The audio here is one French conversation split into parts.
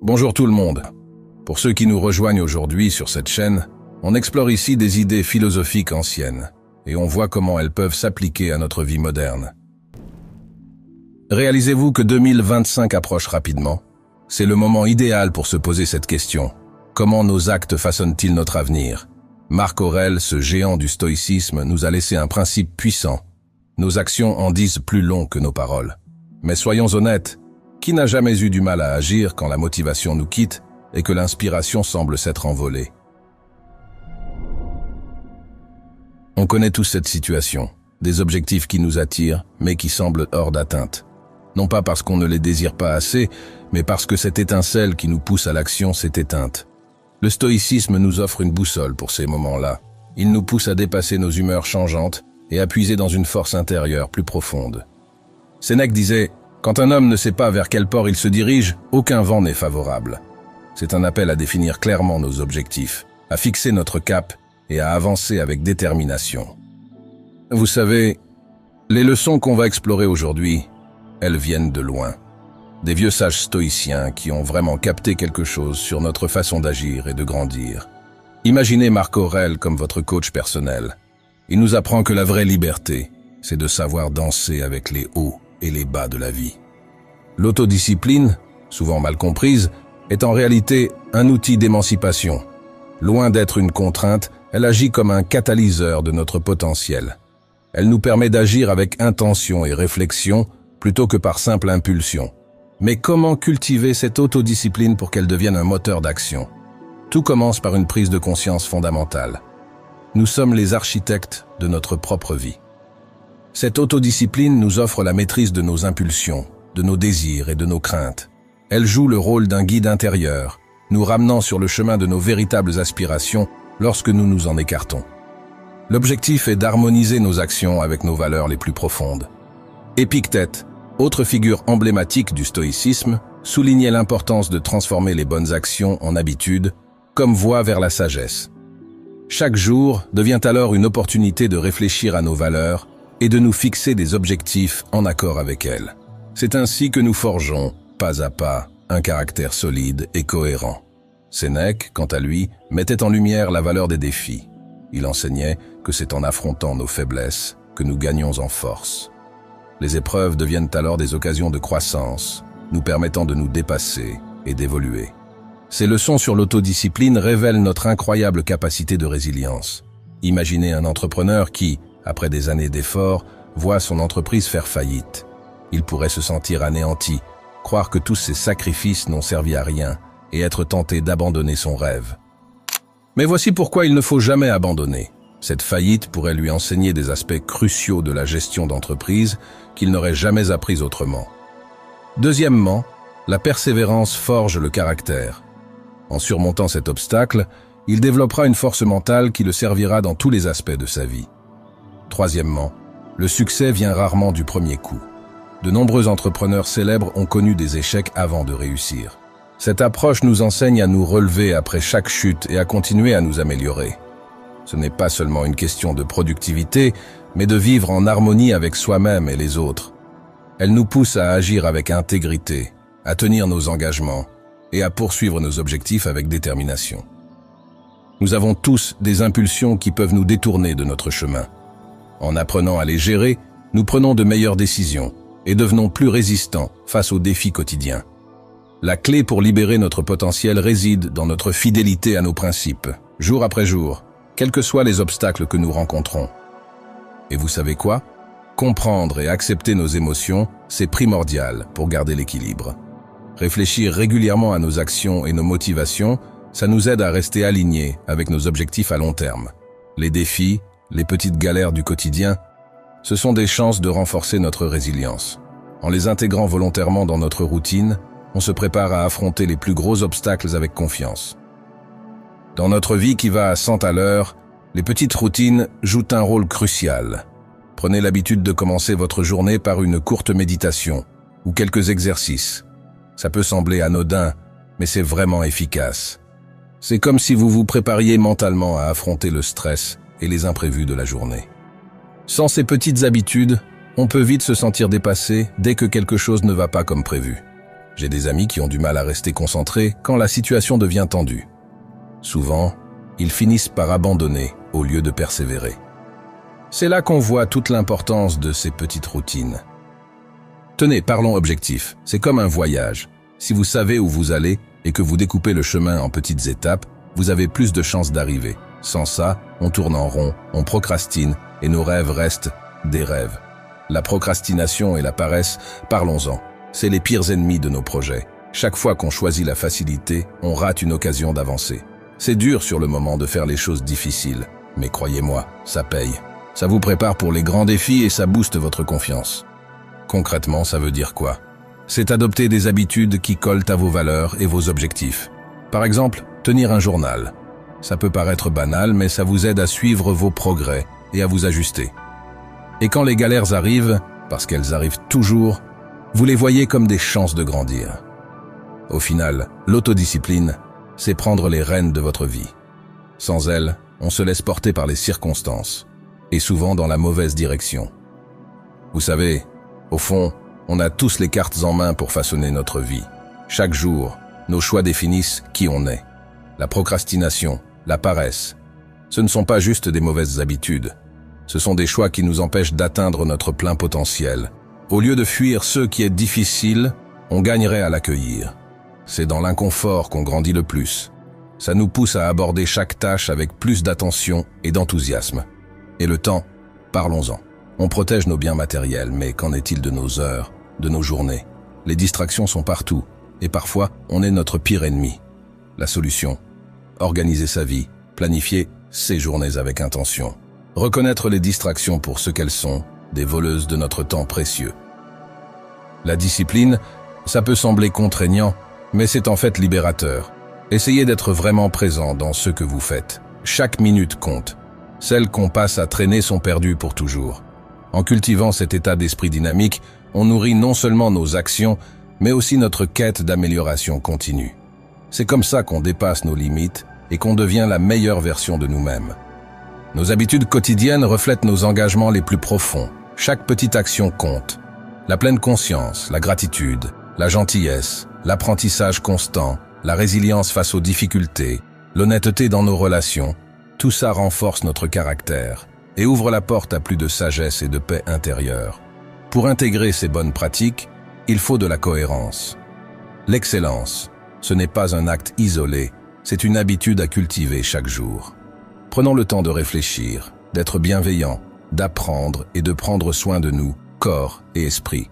Bonjour tout le monde. Pour ceux qui nous rejoignent aujourd'hui sur cette chaîne, on explore ici des idées philosophiques anciennes et on voit comment elles peuvent s'appliquer à notre vie moderne. Réalisez-vous que 2025 approche rapidement? C'est le moment idéal pour se poser cette question. Comment nos actes façonnent-ils notre avenir? Marc Aurèle, ce géant du stoïcisme, nous a laissé un principe puissant. Nos actions en disent plus long que nos paroles. Mais soyons honnêtes, qui n'a jamais eu du mal à agir quand la motivation nous quitte et que l'inspiration semble s'être envolée? On connaît tous cette situation, des objectifs qui nous attirent, mais qui semblent hors d'atteinte. Non pas parce qu'on ne les désire pas assez, mais parce que cette étincelle qui nous pousse à l'action s'est éteinte. Le stoïcisme nous offre une boussole pour ces moments-là. Il nous pousse à dépasser nos humeurs changeantes et à puiser dans une force intérieure plus profonde. Sénèque disait « Quand un homme ne sait pas vers quel port il se dirige, aucun vent n'est favorable ». C'est un appel à définir clairement nos objectifs, à fixer notre cap et à avancer avec détermination. Vous savez, les leçons qu'on va explorer aujourd'hui, elles viennent de loin. Des vieux sages stoïciens qui ont vraiment capté quelque chose sur notre façon d'agir et de grandir. Imaginez Marc Aurèle comme votre coach personnel. Il nous apprend que la vraie liberté, c'est de savoir danser avec les hauts et les bas de la vie. L'autodiscipline, souvent mal comprise, est en réalité un outil d'émancipation. Loin d'être une contrainte, elle agit comme un catalyseur de notre potentiel. Elle nous permet d'agir avec intention et réflexion plutôt que par simple impulsion. Mais comment cultiver cette autodiscipline pour qu'elle devienne un moteur d'action? Tout commence par une prise de conscience fondamentale. Nous sommes les architectes de notre propre vie. Cette autodiscipline nous offre la maîtrise de nos impulsions, de nos désirs et de nos craintes. Elle joue le rôle d'un guide intérieur, nous ramenant sur le chemin de nos véritables aspirations lorsque nous nous en écartons. L'objectif est d'harmoniser nos actions avec nos valeurs les plus profondes. Épictète, autre figure emblématique du stoïcisme, soulignait l'importance de transformer les bonnes actions en habitudes, comme voie vers la sagesse. Chaque jour devient alors une opportunité de réfléchir à nos valeurs et de nous fixer des objectifs en accord avec elles. C'est ainsi que nous forgeons, pas à pas, un caractère solide et cohérent. Sénèque, quant à lui, mettait en lumière la valeur des défis. Il enseignait que c'est en affrontant nos faiblesses que nous gagnons en force. Les épreuves deviennent alors des occasions de croissance, nous permettant de nous dépasser et d'évoluer. Ces leçons sur l'autodiscipline révèlent notre incroyable capacité de résilience. Imaginez un entrepreneur qui, après des années d'efforts, voit son entreprise faire faillite. Il pourrait se sentir anéanti, croire que tous ses sacrifices n'ont servi à rien et être tenté d'abandonner son rêve. Mais voici pourquoi il ne faut jamais abandonner. Cette faillite pourrait lui enseigner des aspects cruciaux de la gestion d'entreprise qu'il n'aurait jamais appris autrement. Deuxièmement, la persévérance forge le caractère. En surmontant cet obstacle, il développera une force mentale qui le servira dans tous les aspects de sa vie. Troisièmement, le succès vient rarement du premier coup. De nombreux entrepreneurs célèbres ont connu des échecs avant de réussir. Cette approche nous enseigne à nous relever après chaque chute et à continuer à nous améliorer. Ce n'est pas seulement une question de productivité, mais de vivre en harmonie avec soi-même et les autres. Elle nous pousse à agir avec intégrité, à tenir nos engagements et à poursuivre nos objectifs avec détermination. Nous avons tous des impulsions qui peuvent nous détourner de notre chemin. En apprenant à les gérer, nous prenons de meilleures décisions et devenons plus résistants face aux défis quotidiens. La clé pour libérer notre potentiel réside dans notre fidélité à nos principes, jour après jour, quels que soient les obstacles que nous rencontrons. Et vous savez quoi? Comprendre et accepter nos émotions, c'est primordial pour garder l'équilibre. Réfléchir régulièrement à nos actions et nos motivations, ça nous aide à rester alignés avec nos objectifs à long terme. Les défis, les petites galères du quotidien, ce sont des chances de renforcer notre résilience. En les intégrant volontairement dans notre routine, on se prépare à affronter les plus gros obstacles avec confiance. Dans notre vie qui va à 100 à l'heure, les petites routines jouent un rôle crucial. Prenez l'habitude de commencer votre journée par une courte méditation ou quelques exercices. Ça peut sembler anodin, mais c'est vraiment efficace. C'est comme si vous vous prépariez mentalement à affronter le stress et les imprévus de la journée. Sans ces petites habitudes, on peut vite se sentir dépassé dès que quelque chose ne va pas comme prévu. J'ai des amis qui ont du mal à rester concentrés quand la situation devient tendue. Souvent, ils finissent par abandonner au lieu de persévérer. C'est là qu'on voit toute l'importance de ces petites routines. Tenez, parlons objectif. C'est comme un voyage. Si vous savez où vous allez et que vous découpez le chemin en petites étapes, vous avez plus de chances d'arriver. Sans ça, on tourne en rond, on procrastine et nos rêves restent des rêves. La procrastination et la paresse, parlons-en. C'est les pires ennemis de nos projets. Chaque fois qu'on choisit la facilité, on rate une occasion d'avancer. C'est dur sur le moment de faire les choses difficiles, mais croyez-moi, ça paye. Ça vous prépare pour les grands défis et ça booste votre confiance. Concrètement, ça veut dire quoi? C'est adopter des habitudes qui collent à vos valeurs et vos objectifs. Par exemple, tenir un journal. Ça peut paraître banal, mais ça vous aide à suivre vos progrès et à vous ajuster. Et quand les galères arrivent, parce qu'elles arrivent toujours, vous les voyez comme des chances de grandir. Au final, l'autodiscipline, c'est prendre les rênes de votre vie. Sans elle, on se laisse porter par les circonstances, et souvent dans la mauvaise direction. Vous savez, au fond, on a tous les cartes en main pour façonner notre vie. Chaque jour, nos choix définissent qui on est. La procrastination, la paresse, ce ne sont pas juste des mauvaises habitudes. Ce sont des choix qui nous empêchent d'atteindre notre plein potentiel. Au lieu de fuir ce qui est difficile, on gagnerait à l'accueillir. C'est dans l'inconfort qu'on grandit le plus. Ça nous pousse à aborder chaque tâche avec plus d'attention et d'enthousiasme. Et le temps, parlons-en. On protège nos biens matériels, mais qu'en est-il de nos heures, de nos journées? Les distractions sont partout, et parfois, on est notre pire ennemi. La solution: organiser sa vie, planifier ses journées avec intention. Reconnaître les distractions pour ce qu'elles sont, des voleuses de notre temps précieux. La discipline, ça peut sembler contraignant, mais c'est en fait libérateur. Essayez d'être vraiment présent dans ce que vous faites. Chaque minute compte. Celles qu'on passe à traîner sont perdues pour toujours. En cultivant cet état d'esprit dynamique, on nourrit non seulement nos actions, mais aussi notre quête d'amélioration continue. C'est comme ça qu'on dépasse nos limites et qu'on devient la meilleure version de nous-mêmes. Nos habitudes quotidiennes reflètent nos engagements les plus profonds. Chaque petite action compte. La pleine conscience, la gratitude, la gentillesse, l'apprentissage constant, la résilience face aux difficultés, l'honnêteté dans nos relations, tout ça renforce notre caractère et ouvre la porte à plus de sagesse et de paix intérieure. Pour intégrer ces bonnes pratiques, il faut de la cohérence. L'excellence, ce n'est pas un acte isolé, c'est une habitude à cultiver chaque jour. Prenons le temps de réfléchir, d'être bienveillant, d'apprendre et de prendre soin de nous, corps et esprit.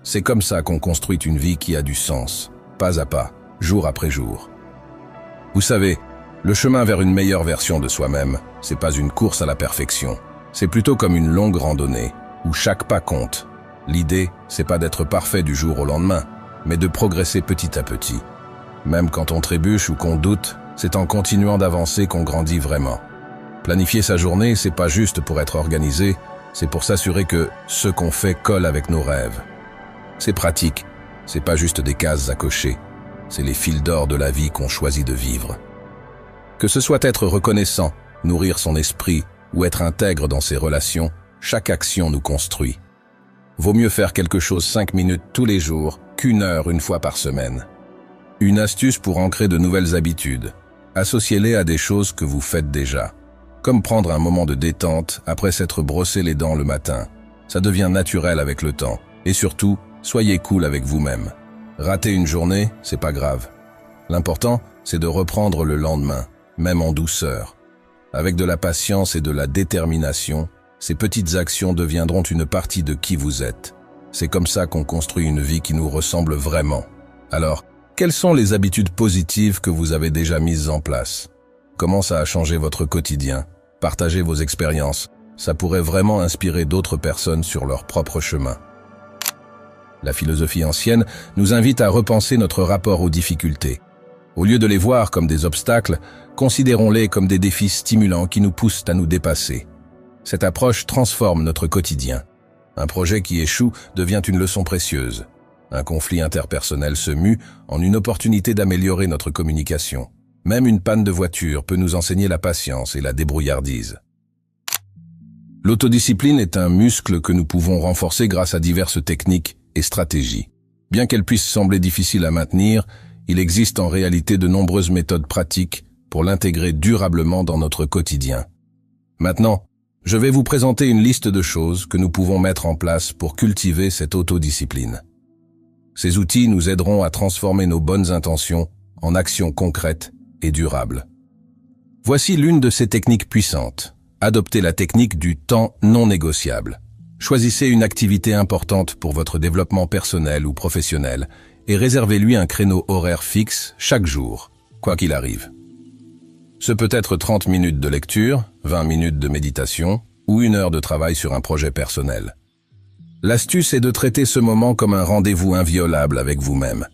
C'est comme ça qu'on construit une vie qui a du sens, pas à pas, jour après jour. Vous savez, le chemin vers une meilleure version de soi-même, c'est pas une course à la perfection. C'est plutôt comme une longue randonnée, où chaque pas compte. L'idée, c'est pas d'être parfait du jour au lendemain, mais de progresser petit à petit. Même quand on trébuche ou qu'on doute, c'est en continuant d'avancer qu'on grandit vraiment. Planifier sa journée, c'est pas juste pour être organisé, c'est pour s'assurer que ce qu'on fait colle avec nos rêves. C'est pratique, c'est pas juste des cases à cocher, c'est les fils d'or de la vie qu'on choisit de vivre. Que ce soit être reconnaissant, nourrir son esprit ou être intègre dans ses relations, chaque action nous construit. Vaut mieux faire quelque chose 5 minutes tous les jours qu'1 heure une fois par semaine. Une astuce pour ancrer de nouvelles habitudes. Associez-les à des choses que vous faites déjà. Comme prendre un moment de détente après s'être brossé les dents le matin. Ça devient naturel avec le temps. Et surtout, soyez cool avec vous-même. Rater une journée, c'est pas grave. L'important, c'est de reprendre le lendemain, même en douceur. Avec de la patience et de la détermination, ces petites actions deviendront une partie de qui vous êtes. C'est comme ça qu'on construit une vie qui nous ressemble vraiment. Alors, quelles sont les habitudes positives que vous avez déjà mises en place? Comment ça a changé votre quotidien? Partagez vos expériences. Ça pourrait vraiment inspirer d'autres personnes sur leur propre chemin. La philosophie ancienne nous invite à repenser notre rapport aux difficultés. Au lieu de les voir comme des obstacles, considérons-les comme des défis stimulants qui nous poussent à nous dépasser. Cette approche transforme notre quotidien. Un projet qui échoue devient une leçon précieuse. Un conflit interpersonnel se mue en une opportunité d'améliorer notre communication. Même une panne de voiture peut nous enseigner la patience et la débrouillardise. L'autodiscipline est un muscle que nous pouvons renforcer grâce à diverses techniques et stratégies. Bien qu'elle puisse sembler difficile à maintenir, il existe en réalité de nombreuses méthodes pratiques pour l'intégrer durablement dans notre quotidien. Maintenant, je vais vous présenter une liste de choses que nous pouvons mettre en place pour cultiver cette autodiscipline. Ces outils nous aideront à transformer nos bonnes intentions en actions concrètes et durables. Voici l'une de ces techniques puissantes. Adoptez la technique du temps non négociable. Choisissez une activité importante pour votre développement personnel ou professionnel et réservez-lui un créneau horaire fixe chaque jour, quoi qu'il arrive. Ce peut être 30 minutes de lecture, 20 minutes de méditation ou 1 heure de travail sur un projet personnel. L'astuce est de traiter ce moment comme un rendez-vous inviolable avec vous-même.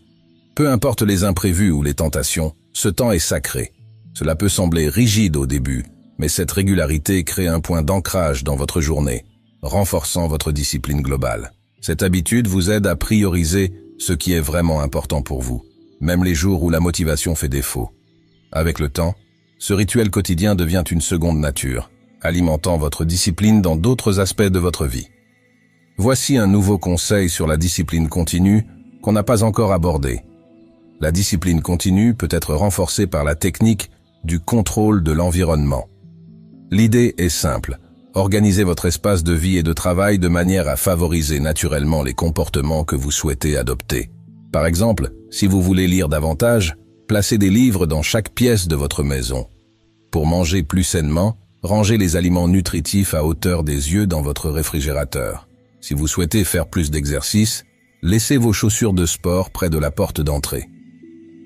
Peu importe les imprévus ou les tentations, ce temps est sacré. Cela peut sembler rigide au début, mais cette régularité crée un point d'ancrage dans votre journée, renforçant votre discipline globale. Cette habitude vous aide à prioriser ce qui est vraiment important pour vous, même les jours où la motivation fait défaut. Avec le temps, ce rituel quotidien devient une seconde nature, alimentant votre discipline dans d'autres aspects de votre vie. Voici un nouveau conseil sur la discipline continue qu'on n'a pas encore abordé. La discipline continue peut être renforcée par la technique du contrôle de l'environnement. L'idée est simple. Organisez votre espace de vie et de travail de manière à favoriser naturellement les comportements que vous souhaitez adopter. Par exemple, si vous voulez lire davantage, placez des livres dans chaque pièce de votre maison. Pour manger plus sainement, rangez les aliments nutritifs à hauteur des yeux dans votre réfrigérateur. Si vous souhaitez faire plus d'exercice, laissez vos chaussures de sport près de la porte d'entrée.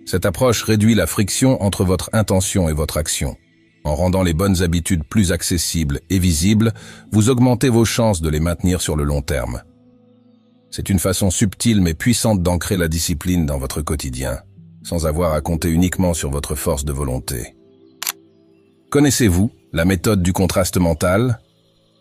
Cette approche réduit la friction entre votre intention et votre action. En rendant les bonnes habitudes plus accessibles et visibles, vous augmentez vos chances de les maintenir sur le long terme. C'est une façon subtile mais puissante d'ancrer la discipline dans votre quotidien, sans avoir à compter uniquement sur votre force de volonté. Connaissez-vous la méthode du contraste mental?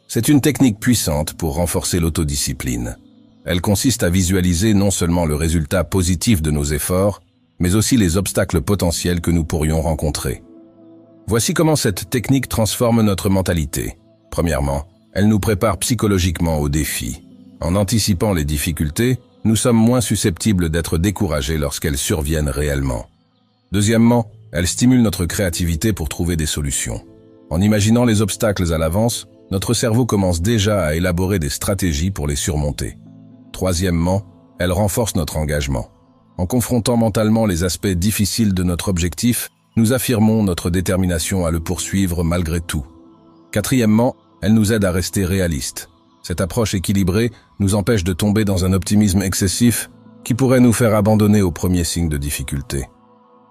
C'est une technique puissante pour renforcer l'autodiscipline. Elle consiste à visualiser non seulement le résultat positif de nos efforts, mais aussi les obstacles potentiels que nous pourrions rencontrer. Voici comment cette technique transforme notre mentalité. Premièrement, elle nous prépare psychologiquement aux défis. En anticipant les difficultés, nous sommes moins susceptibles d'être découragés lorsqu'elles surviennent réellement. Deuxièmement, elle stimule notre créativité pour trouver des solutions. En imaginant les obstacles à l'avance, notre cerveau commence déjà à élaborer des stratégies pour les surmonter. Troisièmement, elle renforce notre engagement. En confrontant mentalement les aspects difficiles de notre objectif, nous affirmons notre détermination à le poursuivre malgré tout. Quatrièmement, elle nous aide à rester réalistes. Cette approche équilibrée nous empêche de tomber dans un optimisme excessif qui pourrait nous faire abandonner aux premiers signes de difficulté.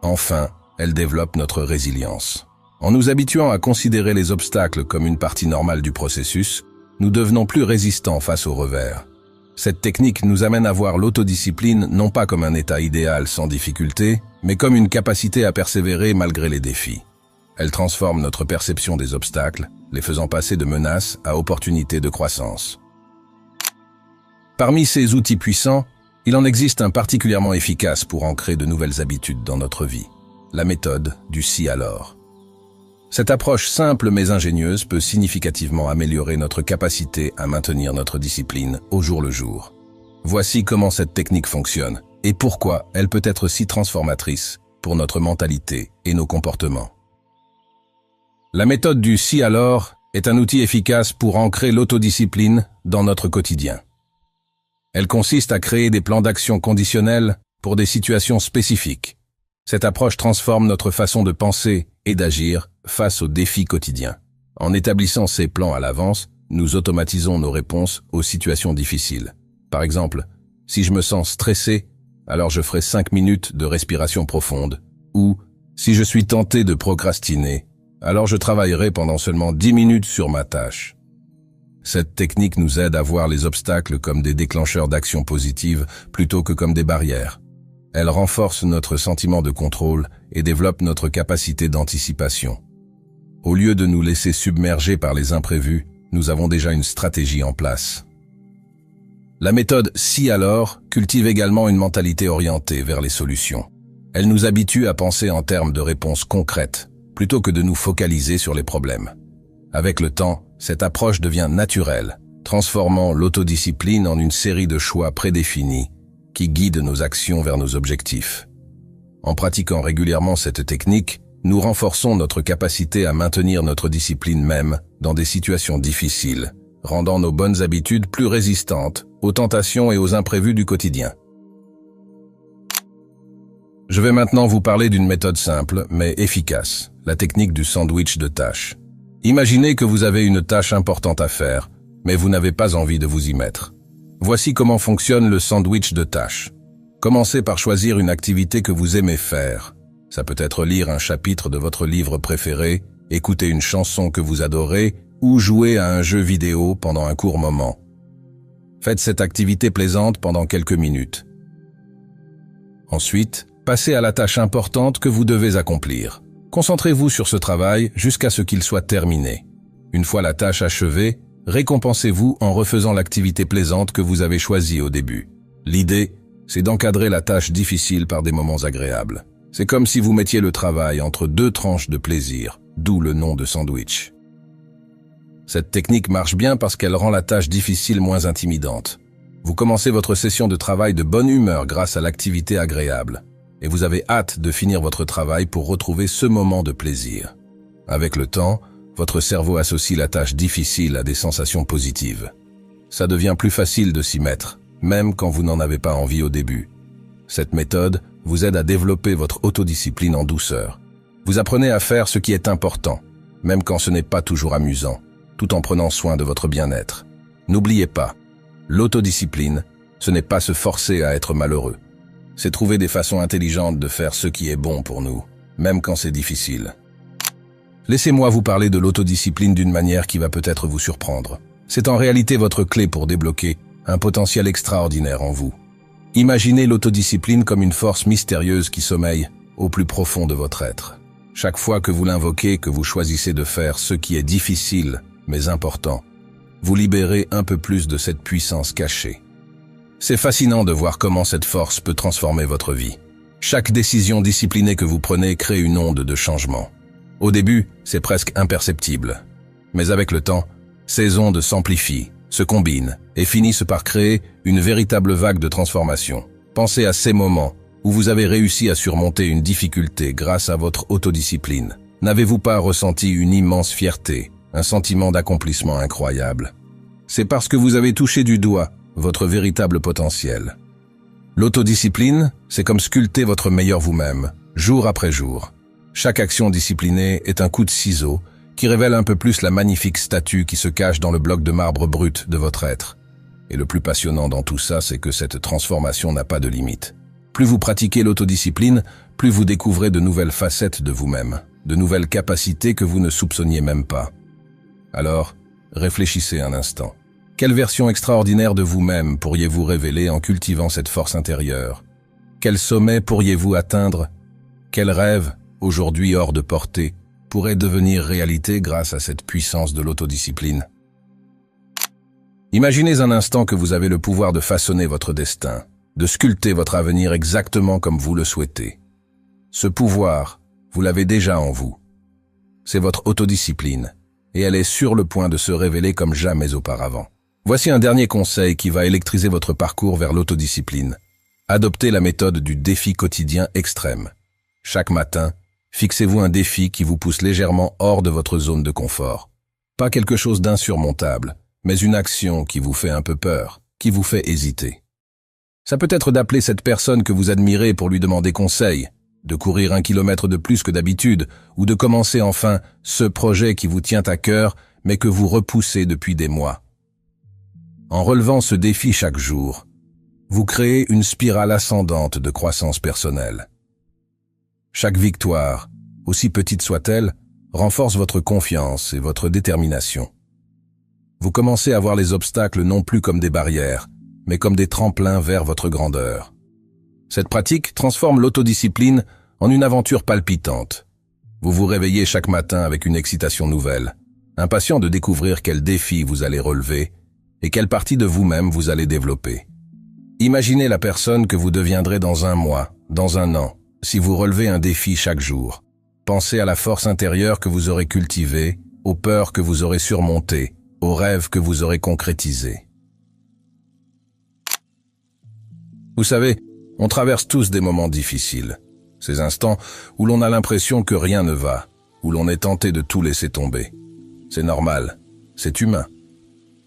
Enfin, elle développe notre résilience. En nous habituant à considérer les obstacles comme une partie normale du processus, nous devenons plus résistants face aux revers. Cette technique nous amène à voir l'autodiscipline non pas comme un état idéal sans difficulté, mais comme une capacité à persévérer malgré les défis. Elle transforme notre perception des obstacles, les faisant passer de menaces à opportunités de croissance. Parmi ces outils puissants, il en existe un particulièrement efficace pour ancrer de nouvelles habitudes dans notre vie, la méthode du si alors. Cette approche simple mais ingénieuse peut significativement améliorer notre capacité à maintenir notre discipline au jour le jour. Voici comment cette technique fonctionne et pourquoi elle peut être si transformatrice pour notre mentalité et nos comportements. La méthode du si alors est un outil efficace pour ancrer l'autodiscipline dans notre quotidien. Elle consiste à créer des plans d'action conditionnels pour des situations spécifiques. Cette approche transforme notre façon de penser et d'agir face aux défis quotidiens. En établissant ces plans à l'avance, nous automatisons nos réponses aux situations difficiles. Par exemple, si je me sens stressé, alors je ferai 5 minutes de respiration profonde. Ou, si je suis tenté de procrastiner, alors je travaillerai pendant seulement 10 minutes sur ma tâche. Cette technique nous aide à voir les obstacles comme des déclencheurs d'action positive plutôt que comme des barrières. Elle renforce notre sentiment de contrôle et développe notre capacité d'anticipation. Au lieu de nous laisser submerger par les imprévus, nous avons déjà une stratégie en place. La méthode si alors cultive également une mentalité orientée vers les solutions. Elle nous habitue à penser en termes de réponses concrètes, plutôt que de nous focaliser sur les problèmes. Avec le temps, cette approche devient naturelle, transformant l'autodiscipline en une série de choix prédéfinis, qui guide nos actions vers nos objectifs. En pratiquant régulièrement cette technique, nous renforçons notre capacité à maintenir notre discipline même dans des situations difficiles, rendant nos bonnes habitudes plus résistantes aux tentations et aux imprévus du quotidien. Je vais maintenant vous parler d'une méthode simple mais efficace, la technique du sandwich de tâches. Imaginez que vous avez une tâche importante à faire, mais vous n'avez pas envie de vous y mettre. Voici comment fonctionne le sandwich de tâches. Commencez par choisir une activité que vous aimez faire. Ça peut être lire un chapitre de votre livre préféré, écouter une chanson que vous adorez ou jouer à un jeu vidéo pendant un court moment. Faites cette activité plaisante pendant quelques minutes. Ensuite, passez à la tâche importante que vous devez accomplir. Concentrez-vous sur ce travail jusqu'à ce qu'il soit terminé. Une fois la tâche achevée, récompensez-vous en refaisant l'activité plaisante que vous avez choisie au début. L'idée, c'est d'encadrer la tâche difficile par des moments agréables. C'est comme si vous mettiez le travail entre deux tranches de plaisir, d'où le nom de sandwich. Cette technique marche bien parce qu'elle rend la tâche difficile moins intimidante. Vous commencez votre session de travail de bonne humeur grâce à l'activité agréable, et vous avez hâte de finir votre travail pour retrouver ce moment de plaisir. Avec le temps, votre cerveau associe la tâche difficile à des sensations positives. Ça devient plus facile de s'y mettre, même quand vous n'en avez pas envie au début. Cette méthode vous aide à développer votre autodiscipline en douceur. Vous apprenez à faire ce qui est important, même quand ce n'est pas toujours amusant, tout en prenant soin de votre bien-être. N'oubliez pas, l'autodiscipline, ce n'est pas se forcer à être malheureux. C'est trouver des façons intelligentes de faire ce qui est bon pour nous, même quand c'est difficile. Laissez-moi vous parler de l'autodiscipline d'une manière qui va peut-être vous surprendre. C'est en réalité votre clé pour débloquer un potentiel extraordinaire en vous. Imaginez l'autodiscipline comme une force mystérieuse qui sommeille au plus profond de votre être. Chaque fois que vous l'invoquez, que vous choisissez de faire ce qui est difficile mais important, vous libérez un peu plus de cette puissance cachée. C'est fascinant de voir comment cette force peut transformer votre vie. Chaque décision disciplinée que vous prenez crée une onde de changement. Au début, c'est presque imperceptible. Mais avec le temps, ces ondes s'amplifient, se combinent et finissent par créer une véritable vague de transformation. Pensez à ces moments où vous avez réussi à surmonter une difficulté grâce à votre autodiscipline. N'avez-vous pas ressenti une immense fierté, un sentiment d'accomplissement incroyable? C'est parce que vous avez touché du doigt votre véritable potentiel. L'autodiscipline, c'est comme sculpter votre meilleur vous-même, jour après jour. Chaque action disciplinée est un coup de ciseau qui révèle un peu plus la magnifique statue qui se cache dans le bloc de marbre brut de votre être. Et le plus passionnant dans tout ça, c'est que cette transformation n'a pas de limite. Plus vous pratiquez l'autodiscipline, plus vous découvrez de nouvelles facettes de vous-même, de nouvelles capacités que vous ne soupçonniez même pas. Alors, réfléchissez un instant. Quelle version extraordinaire de vous-même pourriez-vous révéler en cultivant cette force intérieure? Quel sommet pourriez-vous atteindre? Quel rêve, aujourd'hui hors de portée, pourrait devenir réalité grâce à cette puissance de l'autodiscipline? Imaginez un instant que vous avez le pouvoir de façonner votre destin, de sculpter votre avenir exactement comme vous le souhaitez. Ce pouvoir, vous l'avez déjà en vous. C'est votre autodiscipline, et elle est sur le point de se révéler comme jamais auparavant. Voici un dernier conseil qui va électriser votre parcours vers l'autodiscipline. Adoptez la méthode du défi quotidien extrême. Chaque matin, fixez-vous un défi qui vous pousse légèrement hors de votre zone de confort. Pas quelque chose d'insurmontable, mais une action qui vous fait un peu peur, qui vous fait hésiter. Ça peut être d'appeler cette personne que vous admirez pour lui demander conseil, de courir 1 kilomètre de plus que d'habitude, ou de commencer enfin ce projet qui vous tient à cœur, mais que vous repoussez depuis des mois. En relevant ce défi chaque jour, vous créez une spirale ascendante de croissance personnelle. Chaque victoire, aussi petite soit-elle, renforce votre confiance et votre détermination. Vous commencez à voir les obstacles non plus comme des barrières, mais comme des tremplins vers votre grandeur. Cette pratique transforme l'autodiscipline en une aventure palpitante. Vous vous réveillez chaque matin avec une excitation nouvelle, impatient de découvrir quel défi vous allez relever et quelle partie de vous-même vous allez développer. Imaginez la personne que vous deviendrez dans 1 mois, dans 1 an, si vous relevez un défi chaque jour. Pensez à la force intérieure que vous aurez cultivée, aux peurs que vous aurez surmontées, aux rêves que vous aurez concrétisés. Vous savez, on traverse tous des moments difficiles. Ces instants où l'on a l'impression que rien ne va, où l'on est tenté de tout laisser tomber. C'est normal, c'est humain.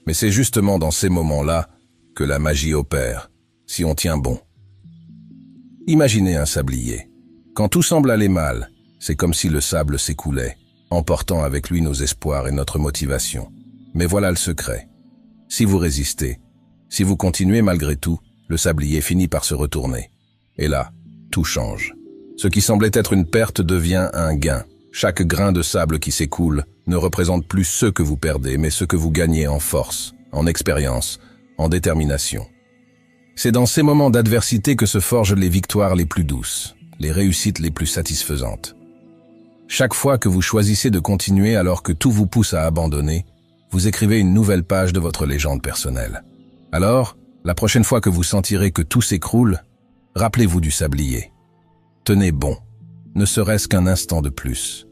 Mais c'est justement dans ces moments-là que la magie opère, si on tient bon. Imaginez un sablier. Quand tout semble aller mal, c'est comme si le sable s'écoulait, emportant avec lui nos espoirs et notre motivation. Mais voilà le secret. Si vous résistez, si vous continuez malgré tout, le sablier finit par se retourner. Et là, tout change. Ce qui semblait être une perte devient un gain. Chaque grain de sable qui s'écoule ne représente plus ce que vous perdez, mais ce que vous gagnez en force, en expérience, en détermination. C'est dans ces moments d'adversité que se forgent les victoires les plus douces, les réussites les plus satisfaisantes. Chaque fois que vous choisissez de continuer alors que tout vous pousse à abandonner, vous écrivez une nouvelle page de votre légende personnelle. Alors, la prochaine fois que vous sentirez que tout s'écroule, rappelez-vous du sablier. Tenez bon, ne serait-ce qu'un instant de plus.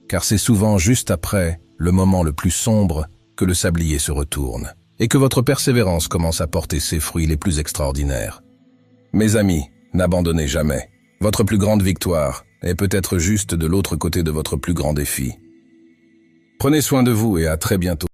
Car c'est souvent juste après le moment le plus sombre que le sablier se retourne et que votre persévérance commence à porter ses fruits les plus extraordinaires. Mes amis, n'abandonnez jamais. Votre plus grande victoire est peut-être juste de l'autre côté de votre plus grand défi. Prenez soin de vous et à très bientôt.